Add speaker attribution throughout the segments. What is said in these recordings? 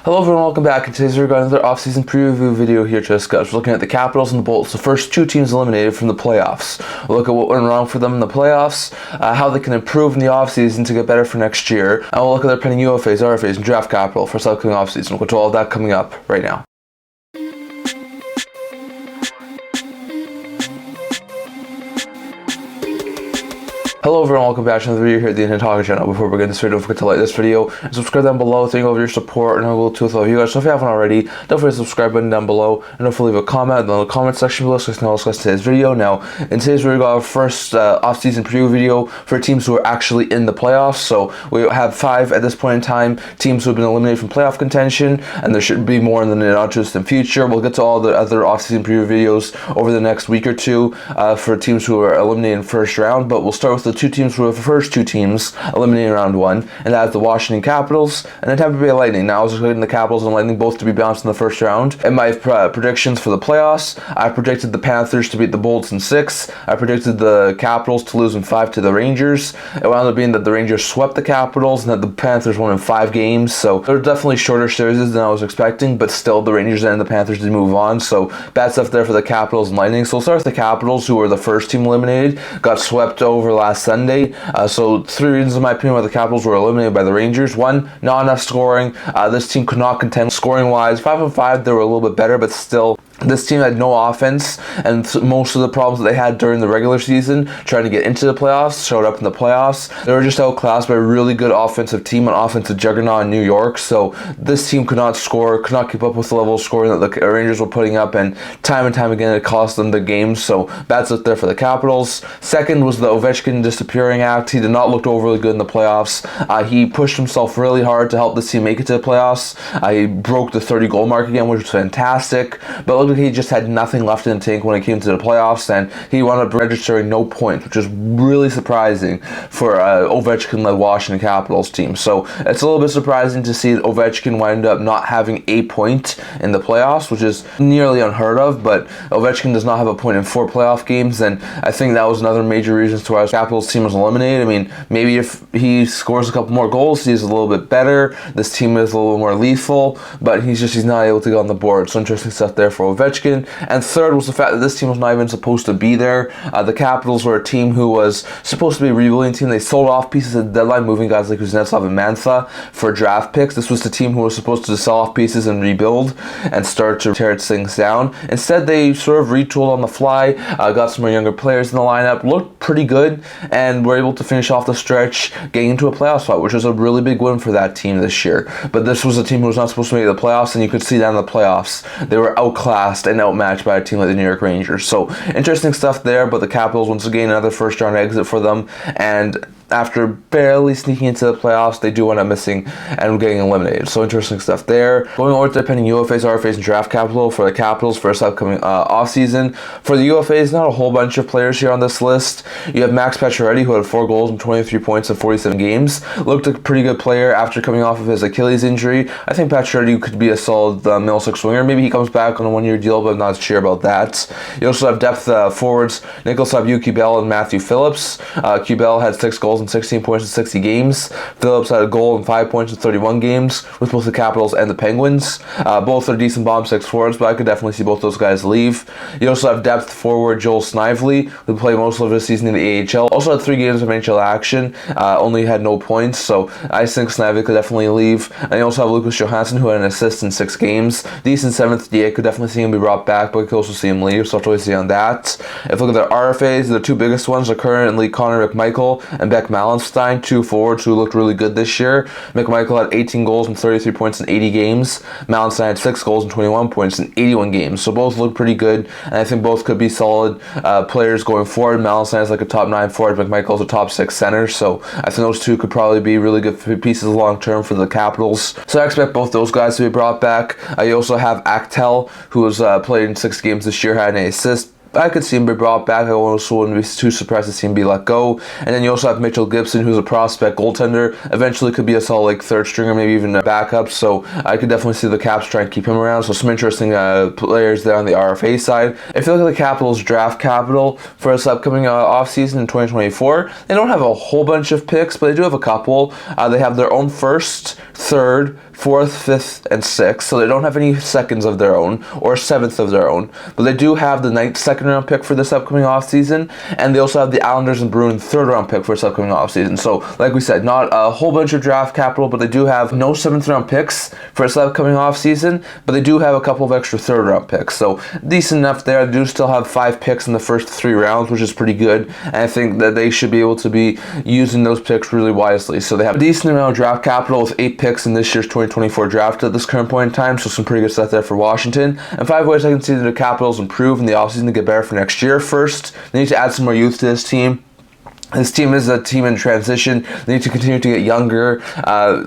Speaker 1: Hello everyone, welcome back. In today's video, we've got another offseason preview video here to discuss. We're looking at the Capitals and the Bolts, the first two teams eliminated from the playoffs. We'll look at what went wrong for them in the playoffs, how they can improve in the offseason to get better for next year, and we'll look at their pending UFAs, RFAs, and draft capital for this upcoming offseason. We'll go to all of that coming up right now. Hello everyone, welcome back to another video here at the Internet Talking Channel. Before we begin this video, don't forget to like this video and subscribe down below. Thank you all for your support and I will too with all of you guys. So if you haven't already, don't forget to subscribe button down below and don't forget to leave a comment in the comment section below so we can discuss today's video. Now, in today's video, we got our first off-season preview video for teams who are actually in the playoffs. So we have 5 at this point in time, teams who have been eliminated from playoff contention, and there should be more in the not too distant future. We'll get to all the other off-season preview videos over the next week or two for teams who are eliminated in first round, but we'll start with the first two teams eliminated in round 1, and that's the Washington Capitals and the Tampa Bay Lightning. Now, I was expecting the Capitals and Lightning both to be bounced in the first round. In my predictions for the playoffs, I predicted the Panthers to beat the Bolts in 6. I predicted the Capitals to lose in 5 to the Rangers. It wound up being that the Rangers swept the Capitals and that the Panthers won in 5 games. So they're definitely shorter series than I was expecting, but still the Rangers and the Panthers did move on. So bad stuff there for the Capitals and Lightning. So we'll start with the Capitals, who were the first team eliminated, got swept over last Sunday. So 3 reasons in my opinion why the Capitals were eliminated by the Rangers. 1, not enough scoring. This team could not contend scoring wise. 5-on-5, they were a little bit better, but still this team had no offense, and most of the problems that they had during the regular season trying to get into the playoffs showed up in the playoffs. They were just outclassed by a really good offensive team, an offensive juggernaut in New York. So this team could not score, could not keep up with the level of scoring that the Rangers were putting up, and time again it cost them the games. So bad stuff there for the Capitals. Second was the Ovechkin disappearing act. He did not look overly good in the playoffs. He pushed himself really hard to help this team make it to the playoffs. He broke the 30-goal mark again, which was fantastic, but looked like he just had nothing left in the tank when it came to the playoffs, and he wound up registering no points, which is really surprising for Ovechkin-led Washington Capitals team. So it's a little bit surprising to see Ovechkin wind up not having a point in the playoffs, which is nearly unheard of, but Ovechkin does not have a point in 4 playoff games, and I think that was another major reason to why the Capitals team was eliminated. I mean, maybe if he scores a couple more goals, he's a little bit better. This team is a little more lethal, but he's not able to get on the board. So interesting stuff there for Ovechkin. And third was the fact that this team was not even supposed to be there. The Capitals were a team who was supposed to be a rebuilding team. They sold off pieces at the deadline, moving guys like Kuznetsov and Mantha for draft picks. This was the team who was supposed to sell off pieces and rebuild and start to tear its things down. Instead, they sort of retooled on the fly, got some more younger players in the lineup, looked pretty good, and were able to finish off the stretch getting into a playoff spot, which was a really big win for that team this year. But this was a team who was not supposed to make the playoffs, and you could see that in the playoffs. They were outclassed and outmatched by a team like the New York Rangers. So interesting stuff there, but the Capitals, once again, another first round exit for them, and after barely sneaking into the playoffs, they do end up missing and getting eliminated. So interesting stuff there. Going over to the pending UFAs, RFAs, and draft capital for the Capitals for this upcoming offseason. For the UFAs, not a whole bunch of players here on this list. You have Max Pacioretty, who had 4 goals and 23 points in 47 games. Looked like a pretty good player after coming off of his Achilles injury. I think Pacioretty could be a solid middle 6 winger. Maybe he comes back on a 1-year deal, but I'm not sure about that. You also have depth forwards, Nicholas Aube-Kubel and Matthew Phillips. Kubel had 6 goals and 16 points in 60 games. Phillips had a goal and 5 points in 31 games with both the Capitals and the Penguins. Both are decent bomb 6 forwards, but I could definitely see both those guys leave. You also have depth forward Joel Snively, who played most of his season in the AHL. Also had 3 games of NHL action, only had no points, so I think Snively could definitely leave. And you also have Lucas Johansson, who had an assist in 6 games. Decent 7th DA, could definitely see him be brought back, but I could also see him leave, so I'll totally see on that. If you look at the RFAs, the 2 biggest ones are currently Connor McMichael and Beck Malenstein, 2 forwards who looked really good this year. McMichael had 18 goals and 33 points in 80 games. Malenstein had 6 goals and 21 points in 81 games. So both look pretty good, and I think both could be solid players going forward. Malenstein is like a top 9 forward. McMichael is a top 6 center. So I think those 2 could probably be really good pieces long term for the Capitals. So I expect both those guys to be brought back. You also have Actel, who has played in 6 games this year, had an assist. I could see him be brought back. I also wouldn't be too surprised to see him be let go. And then you also have Mitchell Gibson, who's a prospect goaltender. Eventually could be a solid like 3rd stringer, maybe even a backup. So I could definitely see the Caps try and keep him around. So some interesting players there on the RFA side. If you look at the Capitals draft capital for this upcoming offseason in 2024, they don't have a whole bunch of picks, but they do have a couple. They have their own 1st, 3rd, 4th, 5th, and 6th, so they don't have any seconds of their own or 7th of their own, but they do have the 9th second-round pick for this upcoming offseason, and they also have the Islanders and Bruins 3rd-round pick for this upcoming offseason. So, like we said, not a whole bunch of draft capital, but they do have no 7th-round picks for this upcoming offseason, but they do have a couple of extra 3rd-round picks, so decent enough there. They do still have 5 picks in the first 3 rounds, which is pretty good, and I think that they should be able to be using those picks really wisely. So they have a decent amount of draft capital with 8 picks in this year's 2024 draft at this current point in time, so some pretty good stuff there for Washington. And 5 ways I can see that the Capitals improve in the offseason to get better for next year. First, they need to add some more youth to this team. This team is a team in transition. They need to continue to get younger.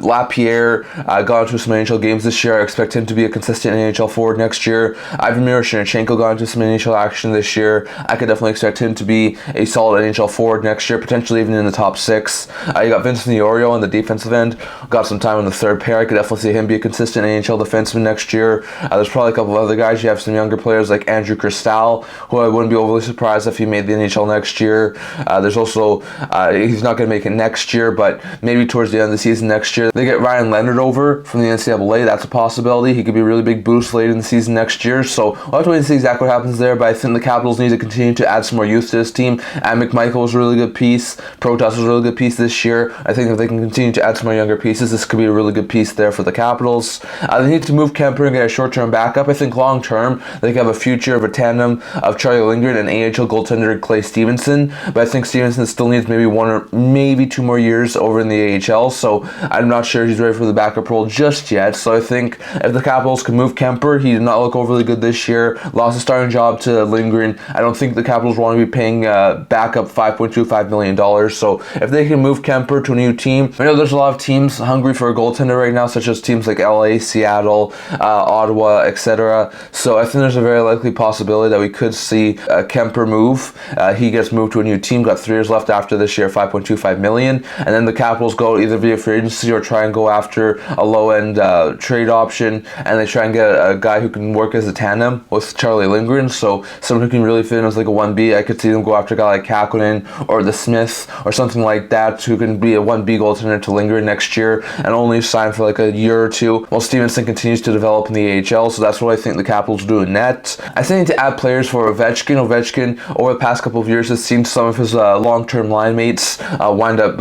Speaker 1: Lapierre got into some NHL games this year. I expect him to be a consistent NHL forward next year. Ivan Miroshnichenko got into some NHL action this year. I could definitely expect him to be a solid NHL forward next year, potentially even in the top 6. You got Vincent Iorio on the defensive end. Got some time on the 3rd pair. I could definitely see him be a consistent NHL defenseman next year. There's probably a couple of other guys. You have some younger players like Andrew Cristal, who I wouldn't be overly surprised if he made the NHL next year. There's also he's not going to make it next year, but maybe towards the end of the season next year. They get Ryan Leonard over from the NCAA. That's a possibility. He could be a really big boost late in the season next year. So we'll have to wait and see exactly what happens there, but I think the Capitals need to continue to add some more youth to this team. And McMichael was a really good piece. Protas was a really good piece this year. I think if they can continue to add some more younger pieces, this could be a really good piece there for the Capitals. They need to move Kemper and get a short-term backup. I think long-term, they could have a future of a tandem of Charlie Lindgren and AHL goaltender Clay Stevenson, but I think Stevenson still needs maybe 1 or maybe 2 more years over in the AHL, so I'm not sure he's ready for the backup role just yet. So I think if the Capitals can move Kemper, he did not look overly good this year, lost a starting job to Lindgren. I don't think the Capitals want to be paying backup $5.25 million, so if they can move Kemper to a new team, I know there's a lot of teams hungry for a goaltender right now, such as teams like LA, Seattle, Ottawa, etc. So I think there's a very likely possibility that we could see Kemper move. He gets moved to a new team, got 3 years left after this year, $5.25 million, and then the Capitals go either via free agency or try and go after a low-end trade option, and they try and get a guy who can work as a tandem with Charlie Lindgren, so someone who can really fit in as like a 1B. I could see them go after a guy like Kakkonen or the Smith or something like that, who can be a 1B goaltender to Lindgren next year and only sign for like a year or 2 while Stevenson continues to develop in the AHL. So that's what I think the Capitals do in net. I think they need to add players for Ovechkin. Ovechkin, over the past couple of years, has seen some of his long-term line mates wind up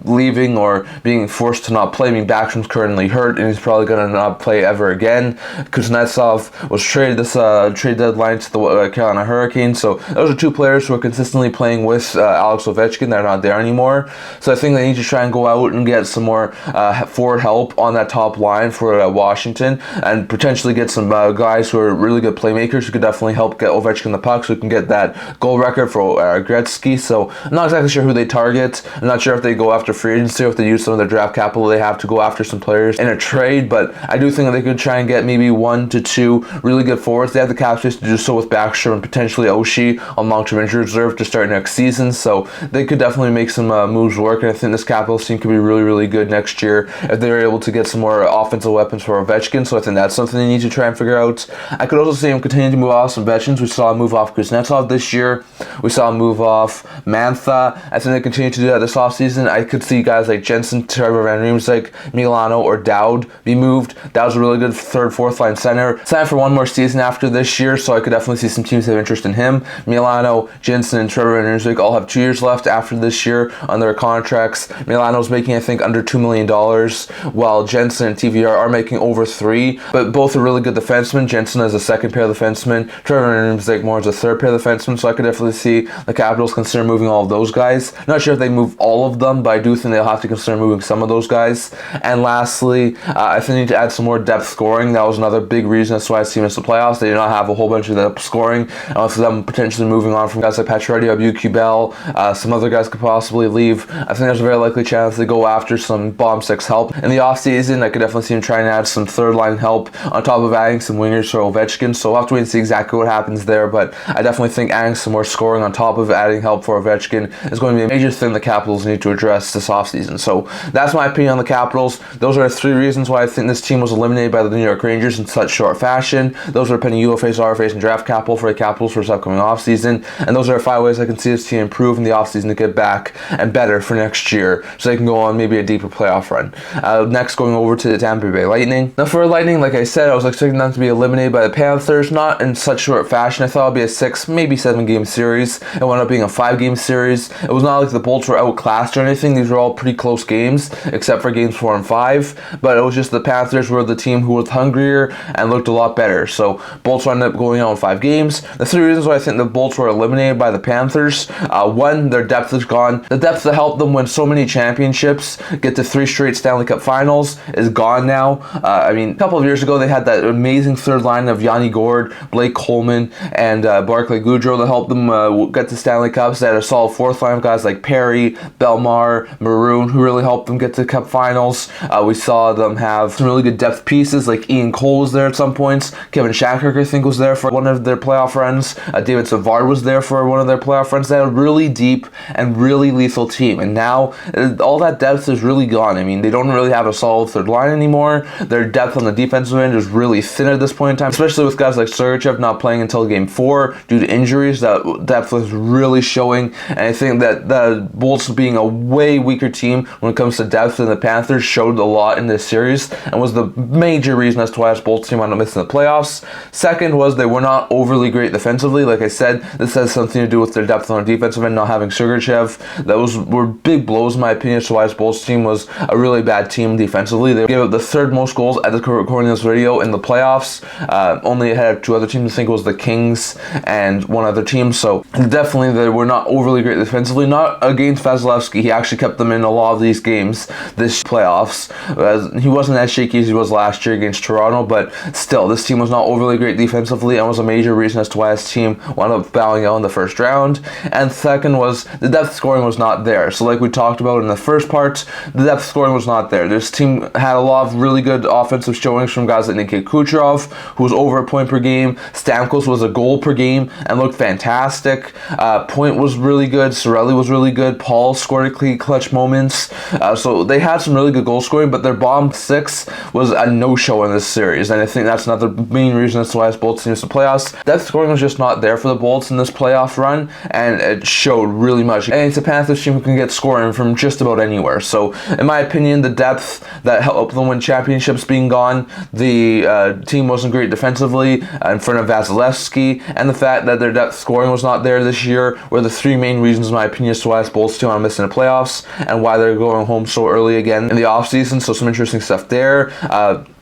Speaker 1: leaving or being forced to not play. I mean, Backstrom's currently hurt, and he's probably going to not play ever again. Kuznetsov was traded this trade deadline to the Carolina Hurricanes, so those are 2 players who are consistently playing with Alex Ovechkin. They're not there anymore, so I think they need to try and go out and get some more forward help on that top line for Washington, and potentially get some guys who are really good playmakers who could definitely help get Ovechkin the puck so we can get that goal record for Gretzky. So I'm not exactly sure who they target. I'm not sure if they go after free agency or if they use some of their draft capital they have to go after some players in a trade, but I do think that they could try and get maybe 1 to 2 really good forwards. They have the cap space to do so with Backstrom and potentially Oshie on long-term injury reserve to start next season, so they could definitely make some moves work, and I think this Capitals team could be really, really good next year if they're able to get some more offensive weapons for Ovechkin, so I think that's something they need to try and figure out. I could also see them continue to move off some veterans. We saw a move off Kuznetsov this year. We saw a move off Mantha. I think they continue to do that this offseason. I could see guys like Jensen, Trevor Van Riemsdyk, Milano, or Dowd be moved. Dowd's a really good 3rd, 4th line center. Signed for 1 more season after this year, so I could definitely see some teams have interest in him. Milano, Jensen, and Trevor Van Riemsdyk all have 2 years left after this year on their contracts. Milano's making, I think, under $2 million, while Jensen and TVR are making over 3, but both are really good defensemen. Jensen as a 2nd pair defenseman, Trevor Van Riemsdyk more as a 3rd pair defenseman, so I could definitely see the Capitals consider moving all of those guys. Not sure if they move all of them, but I do think they'll have to consider moving some of those guys. And lastly, I think they need to add some more depth scoring. That was another big reason that's why I see them in the playoffs. They did not have a whole bunch of depth scoring, and with them potentially moving on from guys like Pacioretty, Abu-Kubel, some other guys could possibly leave. I think there's a very likely chance they go after some bottom 6 help in the offseason. I could definitely see them trying to add some 3rd line help on top of adding some wingers for Ovechkin, so we'll have to wait and see exactly what happens there, but I definitely think adding some more scoring on top of adding help for Ovechkin is going to be a major thing the Capitals need to address this offseason. So that's my opinion on the Capitals. Those are 3 reasons why I think this team was eliminated by the New York Rangers in such short fashion. Those are pending UFAs, RFAs, and draft capital for the Capitals for this upcoming offseason. And those are 5 ways I can see this team improve in the offseason to get back and better for next year so they can go on maybe a deeper playoff run. Next, going over to the Tampa Bay Lightning. Now for Lightning, like I said, I was expecting them to be eliminated by the Panthers, not in such short fashion. I thought it would be a 6, maybe 7 game series. It wound up being a 5 game series. It was not like the Bolts were outclassed or anything. These were all pretty close games, except for games 4 and 5. But it was just the Panthers were the team who was hungrier and looked a lot better. So Bolts ended up going out in 5 games. The 3 reasons why I think the Bolts were eliminated by the Panthers. 1, their depth is gone. The depth that helped them win so many championships, get to 3 straight Stanley Cup finals, is gone now. I mean, a couple of years ago, they had that amazing third line of Yanni Gourde, Blake Coleman, and Barclay Goodrow that helped them get to Stanley Cups. They had a solid fourth line of guys like Perry, Belmar, Maroon, who really helped them get to Cup finals. We saw them have some really good depth pieces, like Ian Cole was there at some points. Kevin Shattenkirk, I think, was there for one of their playoff runs. David Savard was there for one of their playoff runs. They had a really deep and really lethal team, and now all that depth is really gone. I mean, they don't really have a solid third line anymore. Their depth on the defensive end is really thin at this point in time, especially with guys like Sergachev not playing until game 4 due to injuries. That depth was really showing, and I think that the Bolts being a way weaker team when it comes to depth than the Panthers showed a lot in this series and was the major reason as to why this Bolts team wound up missing the playoffs. Second was they were not overly great defensively. Like I said, this has something to do with their depth on the defensive end, not having Sergachev. Those were big blows in my opinion as to why this Bolts team was a really bad team defensively. They gave up the 3rd most goals at the recording of this video in the playoffs, only ahead of 2 other teams. I think it was the Kings and one other team. So definitely they were not overly great defensively. Not against Vasilevsky. He actually kept them in a lot of these games this playoffs. He wasn't as shaky as he was last year against Toronto, but still, this team was not overly great defensively and was a major reason as to why this team wound up bowing out in the first round. And second was the depth scoring was not there. So like we talked about in the first part, the depth scoring was not there. This team had a lot of really good offensive showings from guys like Nikita Kucherov, who was over a point per game. Stamkos was a goal per game and looked fantastic. Point was really good. Cirelli was really good. Paul scored clutch moments. So they had some really good goal scoring, but their bottom 6 was a no-show in this series. And I think that's another main reason as to why this Bolts team missed the playoffs. Depth scoring was just not there for the Bolts in this playoff run, and it showed really much. And it's a Panthers team who can get scoring from just about anywhere. So in my opinion, the depth that helped them win championships being gone, the team wasn't great defensively in front of Vasilevsky, and the fact that their depth scoring was not there this year were the 3 main reasons in my opinion as to why this Bolts team are missing the playoffs and why they're going home so early again in the offseason. So some interesting stuff there.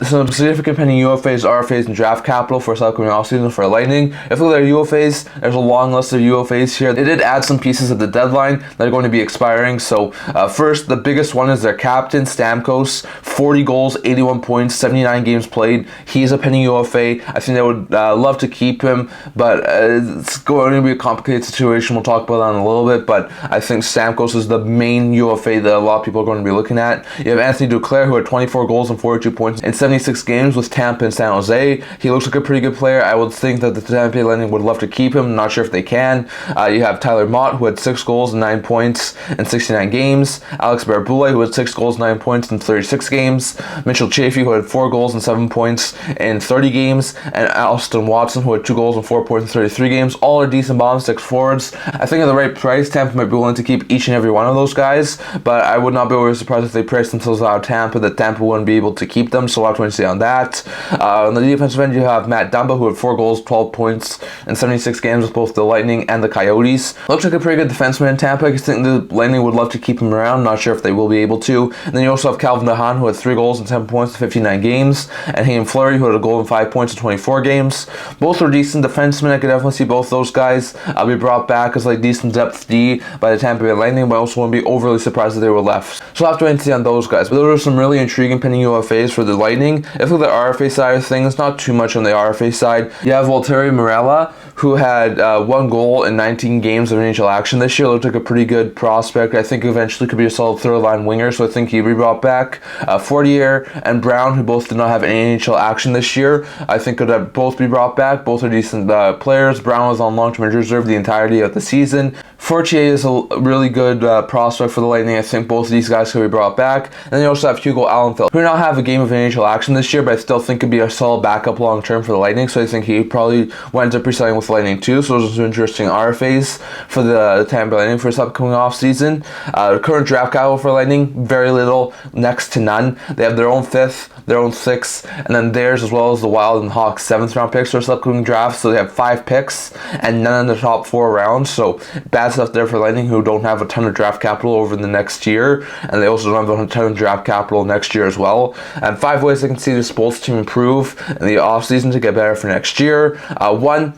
Speaker 1: Some significant pending UFAs, RFAs, and draft capital for this upcoming offseason for Lightning. If you look at their UFAs, there's a long list of UFAs here. They did add some pieces at the deadline that are going to be expiring. So first, the biggest one is their captain, Stamkos. 40 goals, 81 points, 79 games played. He's a pending UFA. I think they would love to keep him, but it's going to be a complicated situation. We'll talk about that in a little bit, but I think Stamkos is the main UFA that a lot of people are going to be looking at. You have Anthony Duclair, who had 24 goals and 42 points in 76 games with Tampa and San Jose. He looks like a pretty good player. I would think that the Tampa Bay Lightning would love to keep him. Not sure if they can. You have Tyler Mott, who had 6 goals and 9 points in 69 games. Alex Baraboulet, who had 6 goals, 9 points in 36 games. Mitchell Chaffee, who had 4 goals and 7 points in 30 games. And Austin Watson, who had 2 goals and 4 points in 33 games. All are decent bottom 6 forwards. I think at the right price, Tampa might be willing to keep each and every one of those guys, but I would not be overly surprised if they priced themselves out of Tampa, that Tampa wouldn't be able to keep them, so I'll have to say on that. On the defensive end, you have Matt Dumba, who had 4 goals, 12 points in 76 games with both the Lightning and the Coyotes. Looks like a pretty good defenseman in Tampa. I think the Lightning would love to keep him around. Not sure if they will be able to. And then you also have Calvin DeHaan, who had 3 goals and 10 points in 59 games, and Hayden Fleury, who had a goal and 5 points in 24 games. Both are decent defensemen. I could definitely see both those guys be brought back as like decent depth D by the Tampa Bay Lightning, but I also wouldn't be overly surprised if they were left. So I'll have to wait and see on those guys. But those are some really intriguing pending UFAs for the Lightning. If you look at the RFA side of things, not too much on the RFA side. You have Valtteri Mirella, who had 1 goal in 19 games of NHL action this year. Looked like a pretty good prospect. I think eventually could be a solid third-line winger, so I think he'd be brought back. Fortier and Brown, who both did not have any NHL action this year, I think could both be brought back. Both are decent players. Brown was on long-term injury reserve the entirety of the season. Fortier is a really good prospect for the Lightning. I think both of these guys could be brought back. And then you also have Hugo Allenfeld, who not have a game of NHL action this year, but I still think could be a solid backup long term for the Lightning. So I think he probably winds up resigning with the Lightning too. So those are some interesting RFAs for the Tampa Lightning for this upcoming offseason. The current draft capital for Lightning, very little, next to none. They have their own 5th, their own 6th, and then theirs as well as the Wild and Hawks 7th round picks for this upcoming draft. So they have 5 picks and none in the top 4 rounds. So bad stuff there for Lightning, who don't have a ton of draft capital over the next year, and they also don't have a ton of draft capital next year as well. And 5 ways I can see this Bolts team improve in the offseason to get better for next year. One,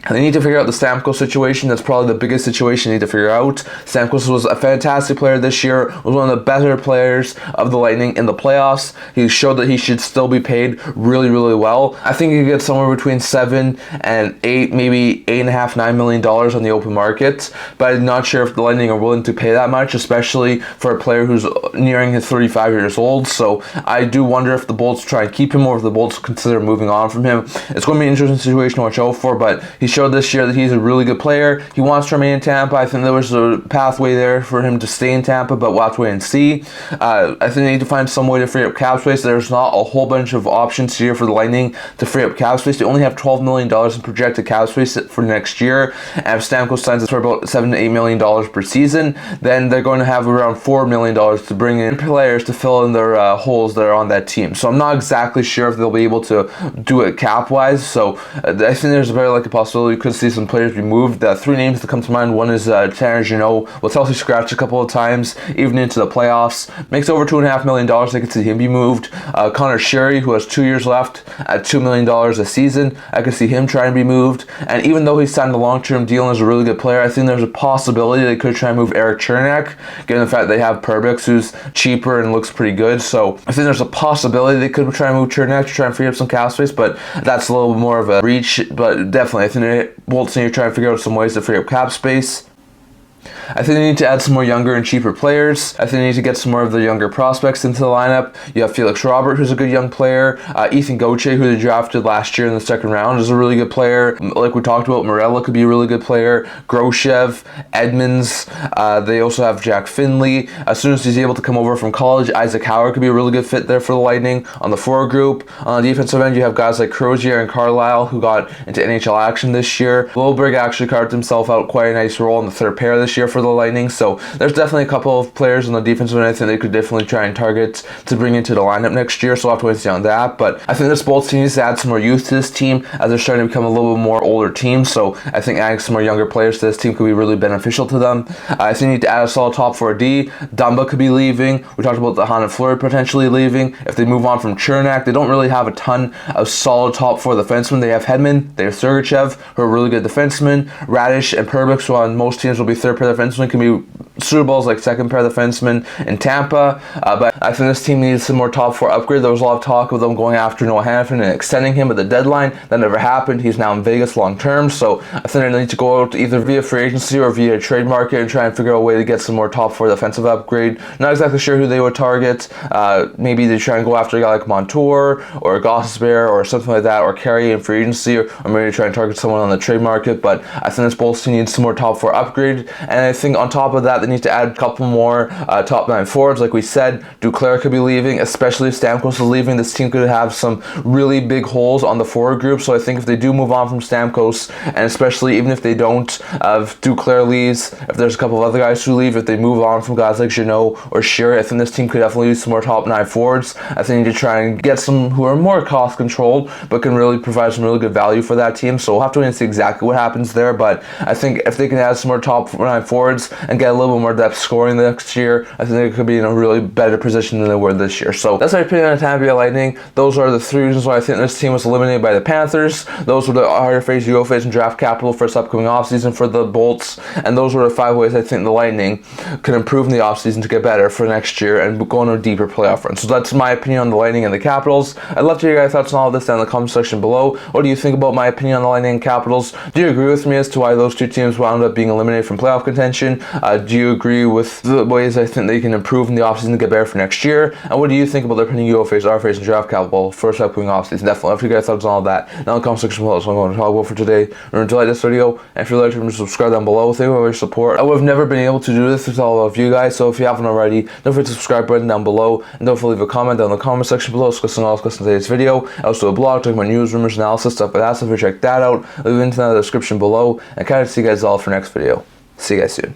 Speaker 1: they need to figure out the Stamkos situation. That's probably the biggest situation they need to figure out. Stamkos was a fantastic player this year, was one of the better players of the Lightning in the playoffs. He showed that he should still be paid really, really well. I think he could get somewhere between 7 and 8, maybe $8.5, $9 million on the open market, but I'm not sure if the Lightning are willing to pay that much, especially for a player who's nearing his 35 years old. So I do wonder if the Bolts try and keep him, or if the Bolts consider moving on from him. It's going to be an interesting situation to watch out for, but he showed this year that he's a really good player. He wants to remain in Tampa. I think there was a pathway there for him to stay in Tampa, but we'll have to wait and see. I think they need to find some way to free up cap space. There's not a whole bunch of options here for the Lightning to free up cap space. They only have $12 million in projected cap space for next year, and if Stamkos signs for about $7 to $8 million per season, then they're going to have around $4 million to bring in players to fill in their holes that are on that team. So I'm not exactly sure if they'll be able to do it cap-wise. So I think there's a very likely possibility we could see some players be moved. 3 names that come to mind. One is Tanner Jeannot. Will Chelsea scratch a couple of times, even into the playoffs. Makes over $2.5 million. I could see him be moved. Connor Sherry, who has 2 years left at $2 million a season. I could see him trying to be moved. And even though he signed a long-term deal and is a really good player, I think there's a possibility they could try and move Eric Chernak, given the fact they have Perbix, who's cheaper and looks pretty good. So I think there's a possibility they could try and move Chernak to try and free up some cap space, but that's a little bit more of a reach. But definitely, I think Bolts need to try and figure out some ways to free up cap space. I think they need to add some more younger and cheaper players. I think they need to get some more of the younger prospects into the lineup. You have Felix Robert, who's a good young player. Ethan Gauthier, who they drafted last year in the 2nd round, is a really good player. Like we talked about, Morella could be a really good player. Groshev, Edmonds. They also have Jack Finley. As soon as he's able to come over from college, Isaac Howard could be a really good fit there for the Lightning. On the forward group, on the defensive end, you have guys like Crozier and Carlisle, who got into NHL action this year. Wilberg actually carved himself out quite a nice role in the 3rd pair this year for the Lightning. So there's definitely a couple of players on the defensive end I think they could definitely try and target to bring into the lineup next year. So we'll have to wait and see on that. But I think this Bolts team needs to add some more youth to this team as they're starting to become a little bit more older team. So I think adding some more younger players to this team could be really beneficial to them. I think they need to add a solid top 4D. Dumba could be leaving. We talked about the Han and Fleury potentially leaving. If they move on from Chernak, they don't really have a ton of solid top 4 defensemen. They have Hedman, they have Sergachev, who are really good defensemen. Radish and Perbix, who on most teams will be 3rd pair defensemen, can be suitable as like 2nd pair defensemen in Tampa. But I think this team needs some more top 4 upgrade. There was a lot of talk of them going after Noah Hanifin and extending him at the deadline. That never happened. He's now in Vegas long term. So I think they need to go out either via free agency or via trade market and try and figure out a way to get some more top 4 defensive upgrade. Not exactly sure who they would target. Maybe they try and go after a guy like Montour or Gossesbear or something like that, or Carey in free agency, or maybe try and target someone on the trade market. But I think this Bolts team needs some more top 4 upgrade. And I think on top of that, they need to add a couple more top 9 forwards. Like we said, Duclair could be leaving, especially if Stamkos is leaving. This team could have some really big holes on the forward group. So I think if they do move on from Stamkos, and especially even if they don't, if Duclair leaves, if there's a couple of other guys who leave, if they move on from guys like Jeannot or Shearer, I think this team could definitely use some more top 9 forwards. I think they need to try and get some who are more cost controlled, but can really provide some really good value for that team. So we'll have to wait and see exactly what happens there. But I think if they can add some more top 9 forwards and get a little bit more depth scoring next year, I think they could be in a really better position than they were this year. So that's my opinion on the Tampa Bay Lightning. Those are the 3 reasons why I think this team was eliminated by the Panthers. Those were the RFAs, UFAs, and draft capital for this upcoming offseason for the Bolts. And those were the 5 ways I think the Lightning can improve in the offseason to get better for next year and go on a deeper playoff run. So that's my opinion on the Lightning and the Capitals. I'd love to hear your guys' thoughts on all this down in the comment section below. What do you think about my opinion on the Lightning and Capitals? Do you agree with me as to why those 2 teams wound up being eliminated from playoff contention? Do you agree with the ways I think they can improve in the offseason to get better for next year? And what do you think about their pending UFAs, RFAs, and draft capital for this upcoming offseason? Definitely, if you guys thoughts on all that, down in the comment section below. That's what I'm going to talk about for today. Remember to like this video, and if you'd like to subscribe down below. Thank you for your support. I would have never been able to do this with all of you guys, so if you haven't already, don't forget to subscribe button down below, and don't forget to leave a comment down in the comment section below discussing all discussing today's video. I also do a blog talking about news, rumors, analysis, stuff like that, so if you check that out, leave a link in the description below, and kind of see you guys all for next video. See you guys soon.